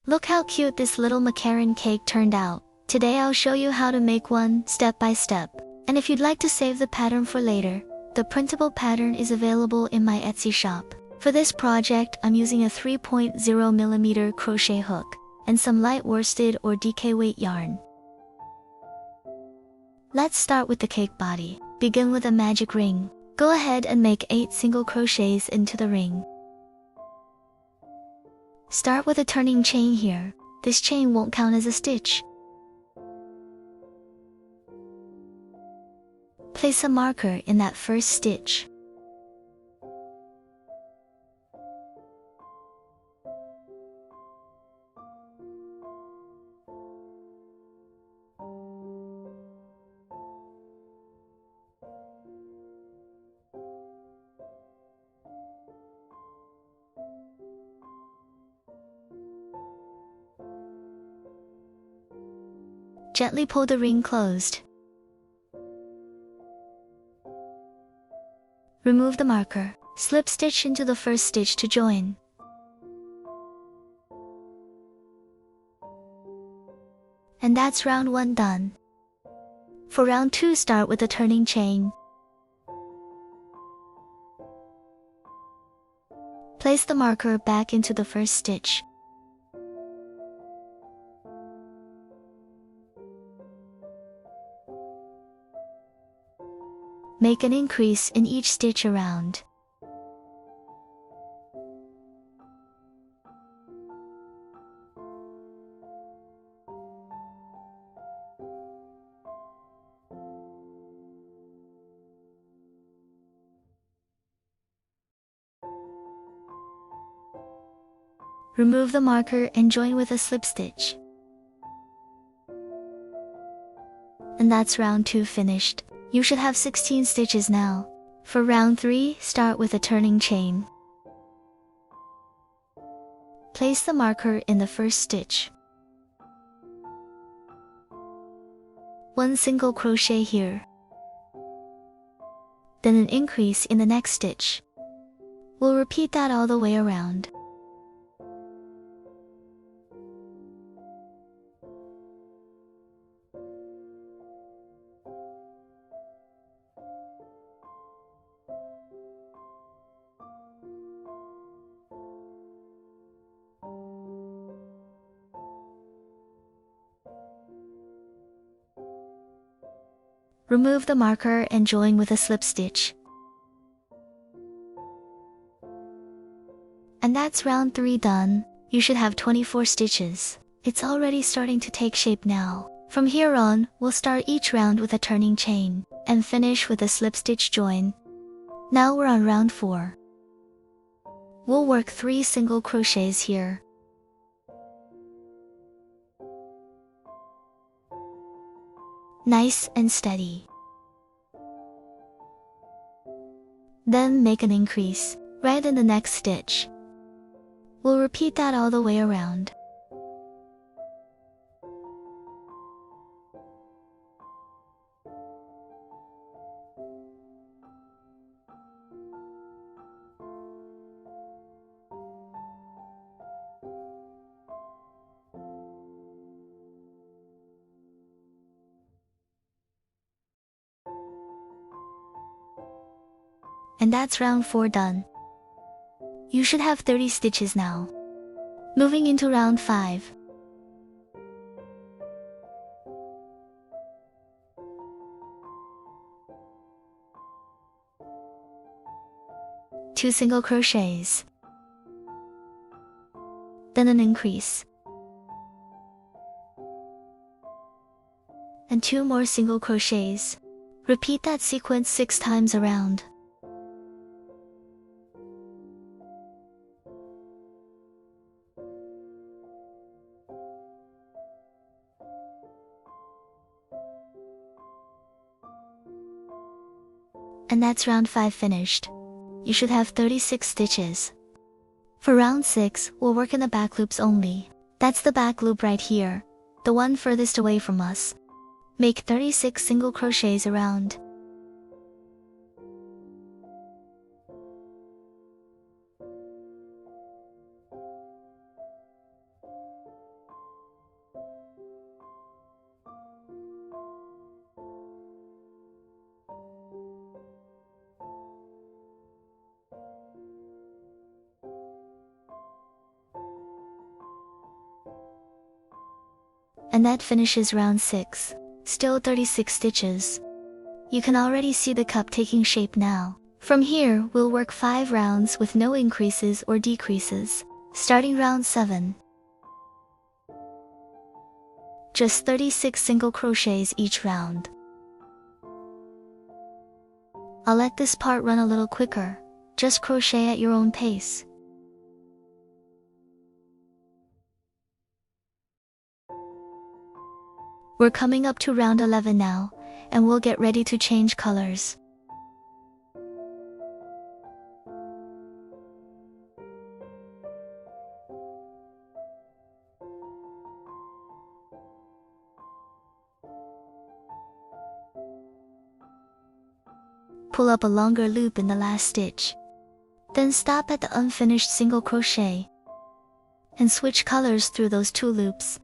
Look how cute this little macaron cake turned out. Today I'll show you how to make one step by step. And if you'd like to save the pattern for later, the printable pattern is available in my Etsy shop. For this project, I'm using a 3.0mm crochet hook and some light worsted or DK weight yarn. Let's start with the cake body. Begin with a magic ring. Go ahead and make 8 single crochets into the ring. Start with a turning chain here. This chain won't count as a stitch. Place a marker in that first stitch. Gently pull the ring closed. Remove the marker. Slip stitch into the first stitch to join. And that's round 1 done. For round 2, start with a turning chain. Place the marker back into the first stitch. Make an increase in each stitch around. Remove the marker and join with a slip stitch. And that's round 2 finished. You should have 16 stitches now. For round 3, start with a turning chain. Place the marker in the first stitch. 1 single crochet here. Then an increase in the next stitch. We'll repeat that all the way around. Remove the marker and join with a slip stitch. And that's round 3 done. You should have 24 stitches. It's already starting to take shape now. From here on, we'll start each round with a turning chain, and finish with a slip stitch join. Now we're on round 4. We'll work 3 single crochets here. Nice and steady. Then make an increase right in the next stitch. We'll repeat that all the way around. And that's round 4 done. You should have 30 stitches now. Moving into round 5. Two single crochets. Then an increase. And 2 more single crochets. Repeat that sequence 6 times around. And that's round 5 finished. You should have 36 stitches. For round 6, we'll work in the back loops only. That's the back loop right here, the one furthest away from us. Make 36 single crochets around. and that finishes round 6. Still 36 stitches. You can already see the cup taking shape now. From here, we'll work 5 rounds with no increases or decreases, starting round 7. Just 36 single crochets each round. I'll let this part run a little quicker. Just crochet at your own pace. We're coming up to round 11 now, and we'll get ready to change colors. Pull up a longer loop in the last stitch. Then stop at the unfinished single crochet and switch colors through those 2 loops.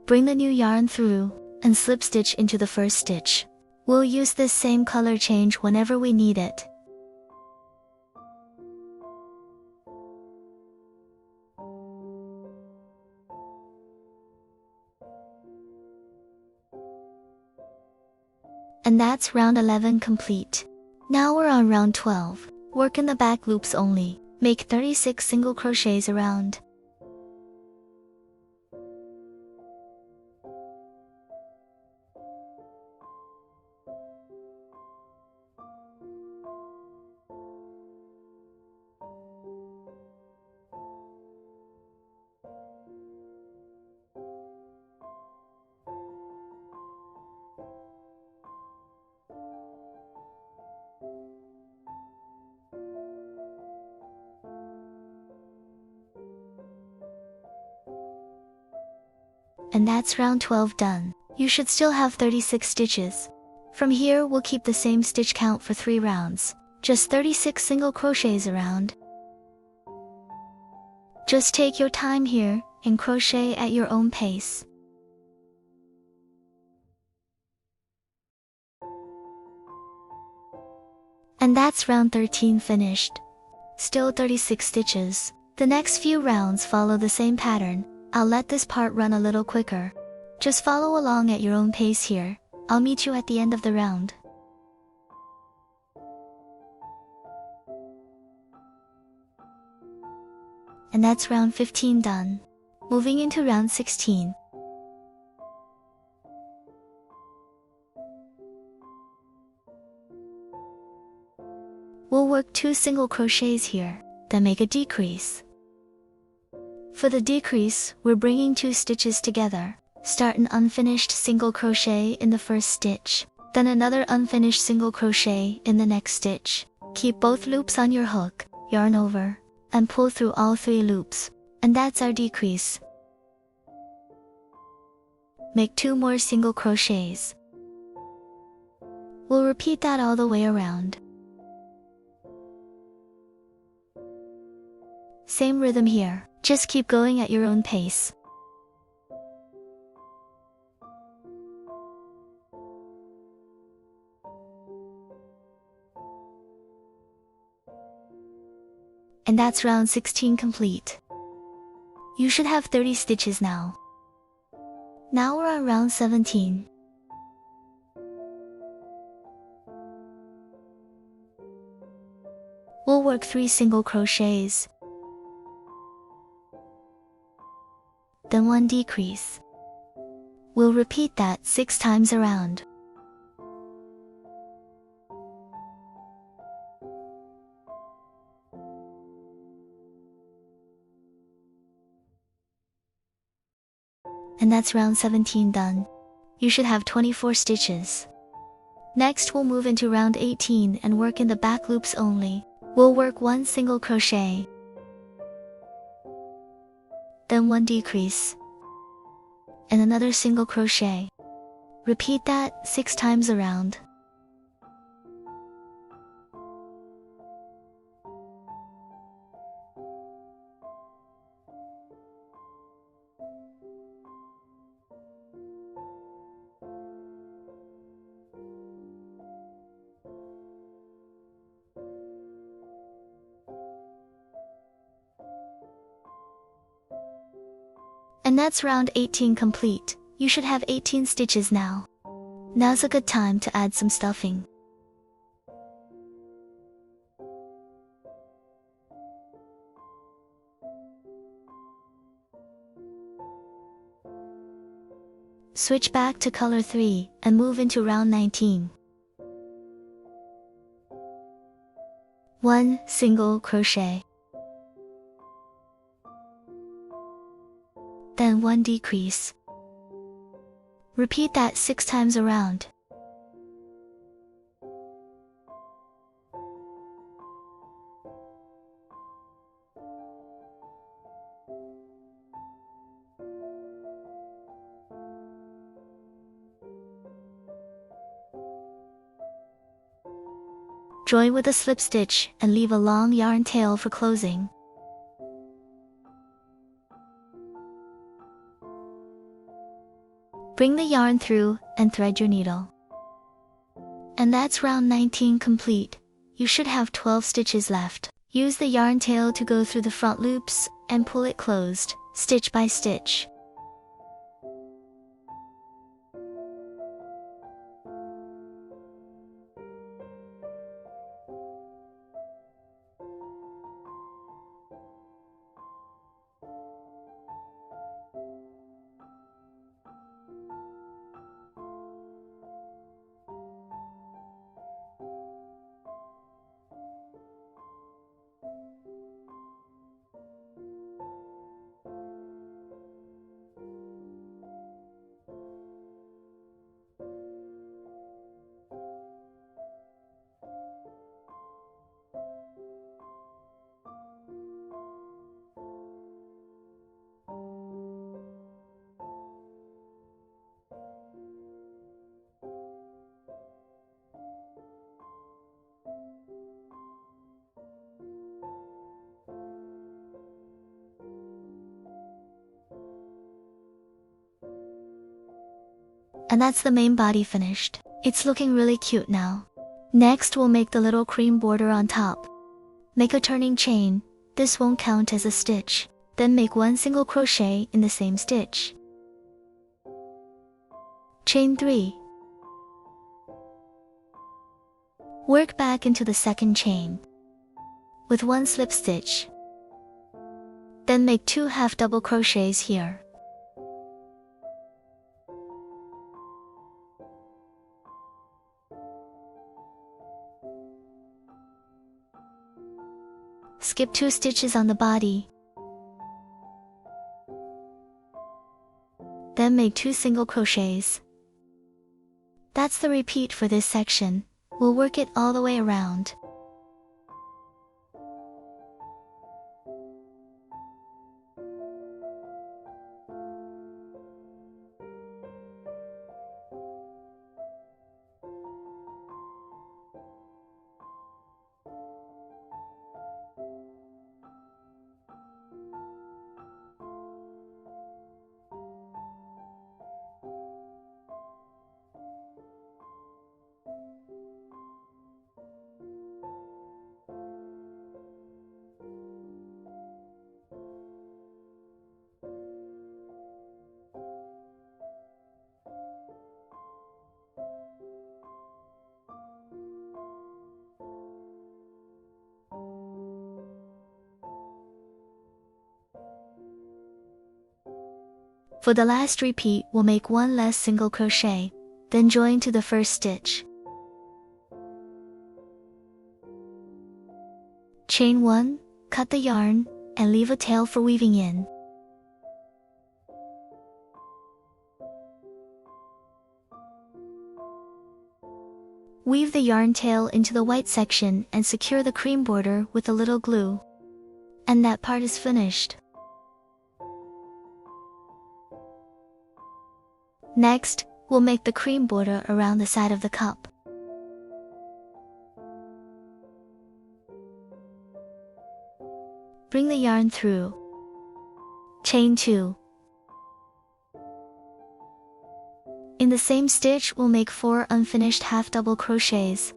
Bring the new yarn through and slip stitch into the first stitch. We'll use this same color change whenever we need it. And that's round 11 complete. Now we're on round 12. Work in the back loops only. Make 36 single crochets around. And that's round 12 done. You should still have 36 stitches. From here, we'll keep the same stitch count for 3 rounds. Just 36 single crochets around. Just take your time here and crochet at your own pace. And that's round 13 finished. Still 36 stitches. The next few rounds follow the same pattern. I'll let this part run a little quicker. Just follow along at your own pace here. I'll meet you at the end of the round. And that's round 15 done. Moving into round 16. We'll work 2 single crochets here, then make a decrease. For the decrease, we're bringing 2 stitches together. Start an unfinished single crochet in the first stitch, then another unfinished single crochet in the next stitch. Keep both loops on your hook, yarn over, and pull through all 3 loops. And that's our decrease. Make 2 more single crochets. We'll repeat that all the way around. Same rhythm here. Just keep going at your own pace. And that's round 16 complete. You should have 30 stitches now. Now we're on round 17. We'll work 3 single crochets, then 1 decrease. We'll repeat that 6 times around. And that's round 17 done. You should have 24 stitches. Next we'll move into round 18 and work in the back loops only. We'll work 1 single crochet, then 1 decrease, and another single crochet. Repeat that 6 times around. And that's round 18 complete. You should have 18 stitches now. Now's a good time to add some stuffing. Switch back to color 3 and move into round 19. 1 single crochet. Then 1 decrease. Repeat that 6 times around. Join with a slip stitch and leave a long yarn tail for closing. Bring the yarn through and thread your needle. And that's round 19 complete. You should have 12 stitches left. Use the yarn tail to go through the front loops and pull it closed, stitch by stitch. And that's the main body finished. It's looking really cute now. Next, we'll make the little cream border on top. Make a turning chain. This won't count as a stitch. Then make 1 single crochet in the same stitch. Chain 3. Work back into the second chain with 1 slip stitch. Then make 2 half double crochets here. Skip 2 stitches on the body. Then make 2 single crochets. That's the repeat for this section. We'll work it all the way around. For the last repeat, we'll make 1 less single crochet, then join to the first stitch. Chain 1, cut the yarn, and leave a tail for weaving in. Weave the yarn tail into the white section and secure the cream border with a little glue. And that part is finished. Next, we'll make the cream border around the side of the cup. Bring the yarn through. Chain 2. In the same stitch, we'll make 4 unfinished half double crochets.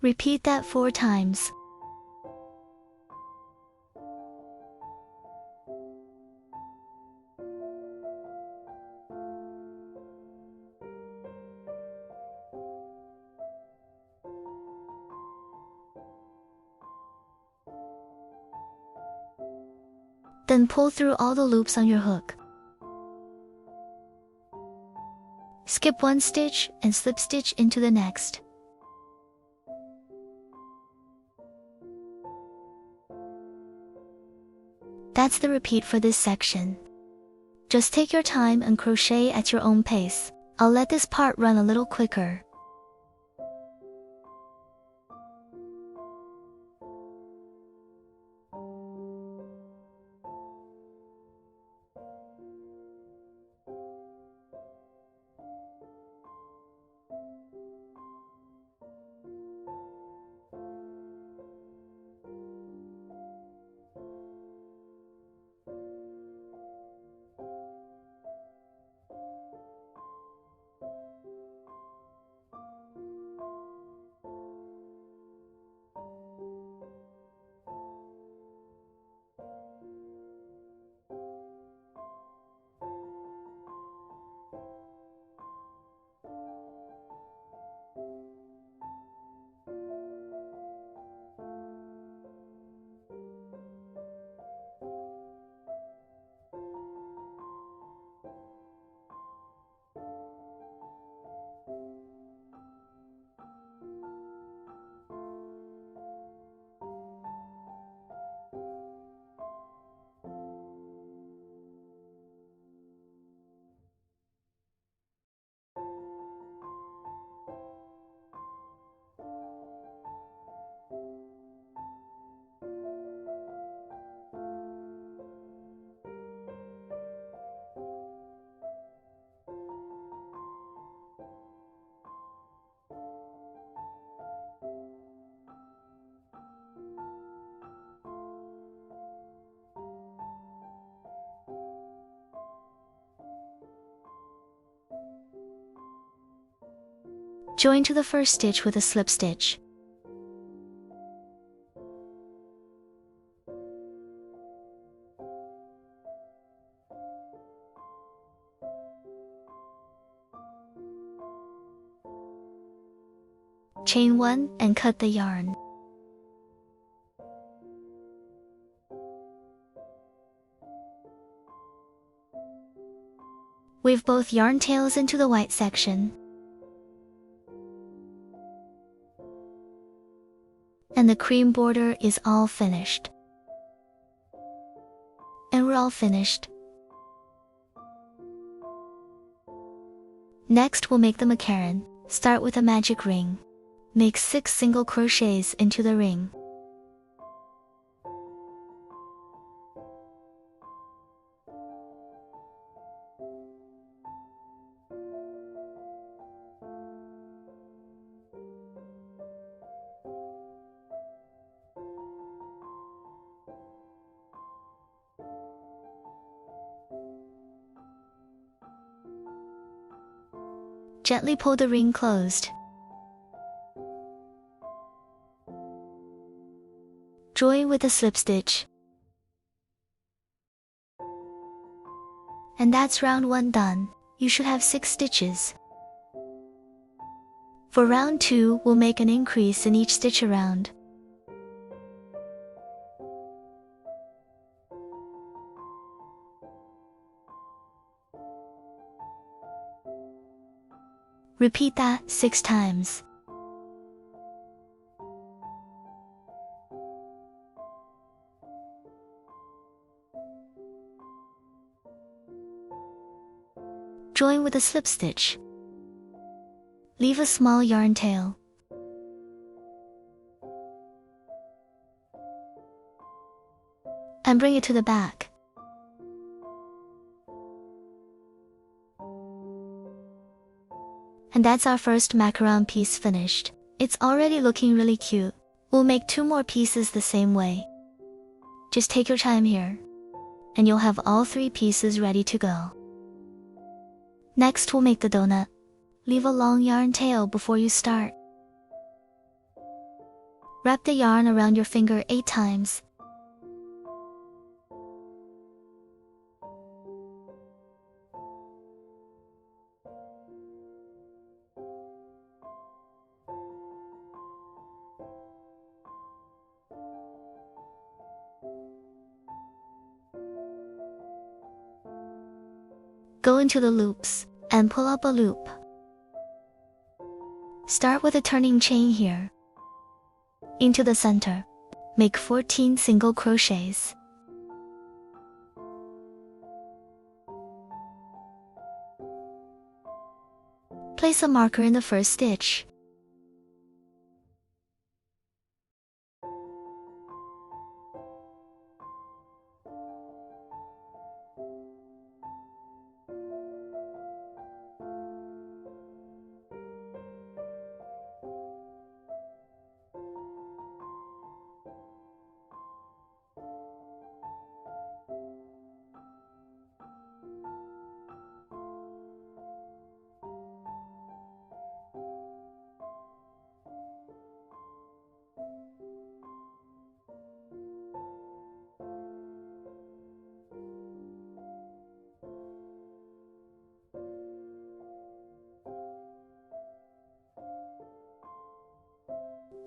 Repeat that 4 times. Then pull through all the loops on your hook. Skip 1 stitch and slip stitch into the next. That's the repeat for this section. Just take your time and crochet at your own pace. I'll let this part run a little quicker. Join to the first stitch with a slip stitch. Chain 1 and cut the yarn. Weave both yarn tails into the white section. And the cream border is all finished. And we're all finished. Next we'll make the macaron. Start with a magic ring. Make 6 single crochets into the ring. Gently pull the ring closed. Join with a slip stitch. And that's round 1 done. You should have 6 stitches. For round 2, we'll make an increase in each stitch around. Repeat that 6 times. Join with a slip stitch. Leave a small yarn tail. And bring it to the back. And that's our first macaron piece finished. It's already looking really cute. We'll make 2 more pieces the same way. Just take your time here. And you'll have all 3 pieces ready to go. Next we'll make the donut. Leave a long yarn tail before you start. Wrap the yarn around your finger 8 times. Go into the loops and pull up a loop. Start with a turning chain here. Into the center, make 14 single crochets. Place a marker in the first stitch.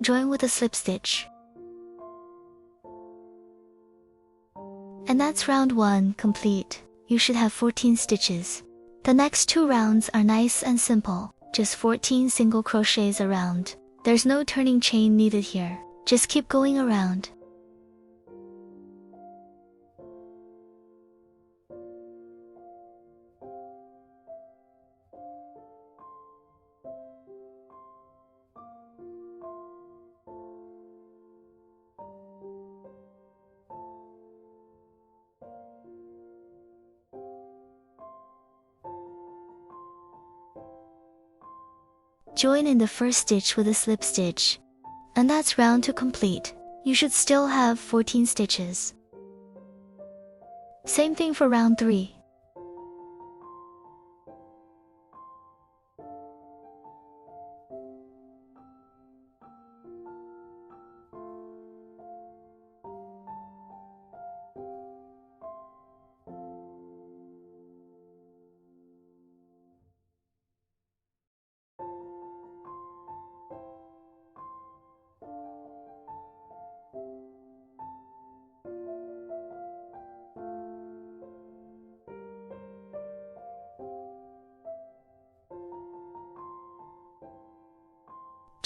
Join with a slip stitch. And that's round 1 complete. You should have 14 stitches. The next 2 rounds are nice and simple, just 14 single crochets around. There's no turning chain needed here. Just keep going around. Join in the first stitch with a slip stitch. And that's round 2 complete. You should still have 14 stitches. Same thing for round 3.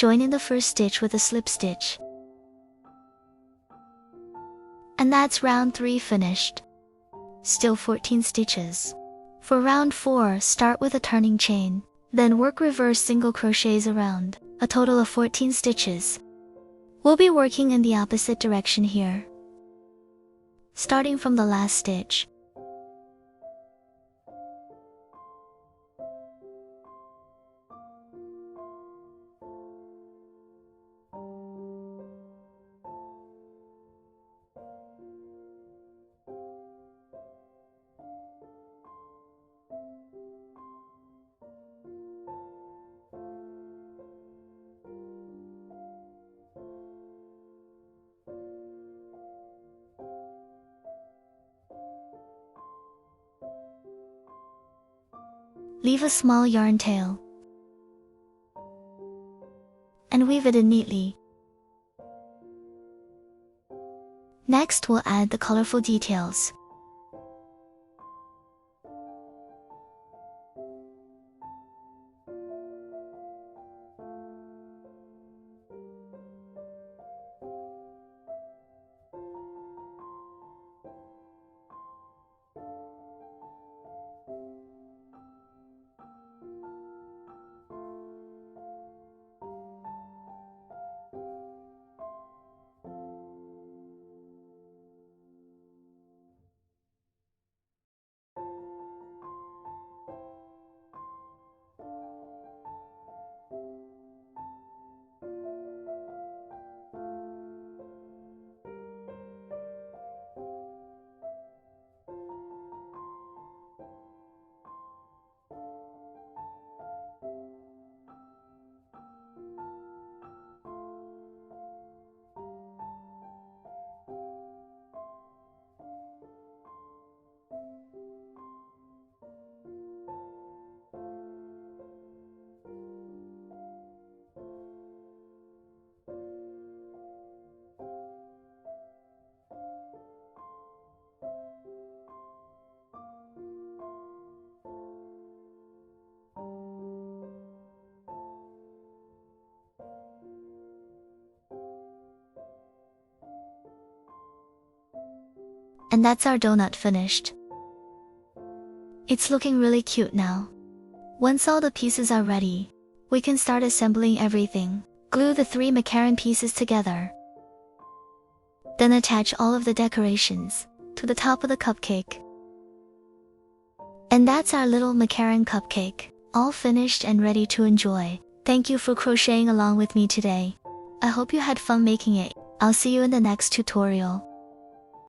Join in the first stitch with a slip stitch. And that's round 3 finished. Still 14 stitches. For round 4, start with a turning chain, then work reverse single crochets around, a total of 14 stitches. We'll be working in the opposite direction here. Starting from the last stitch. Leave a small yarn tail and weave it in neatly. Next, we'll add the colorful details. And that's our donut finished. It's looking really cute now. Once all the pieces are ready, we can start assembling everything. Glue the 3 macaron pieces together. Then attach all of the decorations to the top of the cupcake. And that's our little macaron cupcake, all finished and ready to enjoy. Thank you for crocheting along with me today. I hope you had fun making it. I'll see you in the next tutorial.